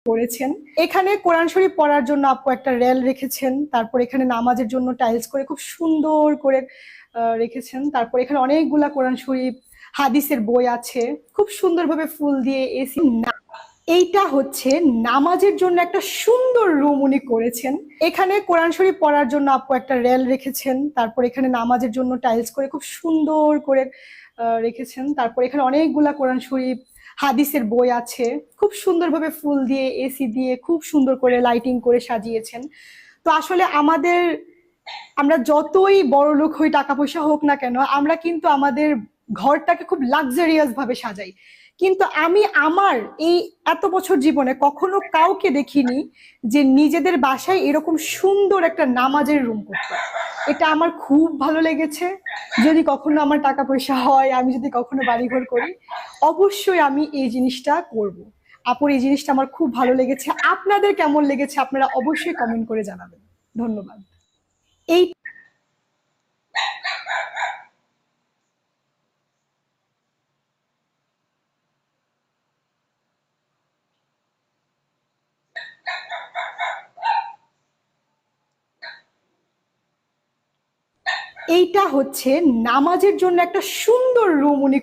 করেছেন। এখানে কোরআন শরীফ পড়ার জন্য আপু একটা রেল রেখেছেন, তারপর এখানে নামাজের জন্য টাইলস করে খুব সুন্দর করে রেখেছেন। তারপর এখানে অনেকগুলা কোরআন শরীফ, হাদিসের বই আছে, খুব সুন্দরভাবে ফুল দিয়ে এসি। এইটা হচ্ছে নামাজের জন্য একটা সুন্দর রুম উনি করেছেন। এখানে কোরআন শরীফ পড়ার জন্য আপু একটা রেল রেখেছেন, তারপর এখানে নামাজের জন্য টাইলস করে খুব সুন্দর করে রেখেছেন। তারপর এখানে অনেকগুলা কোরআন শরীফ, হাদিসের বই আছে, খুব সুন্দরভাবে ফুল দিয়ে এসি দিয়ে খুব সুন্দর করে লাইটিং করে সাজিয়েছেন। তো আসলে আমরা যতই বড় লোক হই, টাকা পয়সা হোক না কেন, আমরা কিন্তু আমাদের ঘরটাকে খুব লাক্সারিয়াস ভাবে সাজাই। কিন্তু আমি আমার এই এত বছর জীবনে কখনো কাউকে দেখিনি যে নিজেদের বাসায় এরকম সুন্দর একটা নামাজের রুম করতে। এটা আমার খুব ভালো লেগেছে। যদি কখনো আমার টাকা পয়সা হয়, আমি যদি কখনো বাড়িঘর করি, অবশ্যই আমি এই জিনিসটা করব। আপুর এই জিনিসটা আমার খুব ভালো লেগেছে। আপনাদের কেমন লেগেছে আপনারা অবশ্যই কমেন্ট করে জানাবেন। ধন্যবাদ। এই এইটা হচ্ছে নামাজের জন্য একটা সুন্দর রুম উনি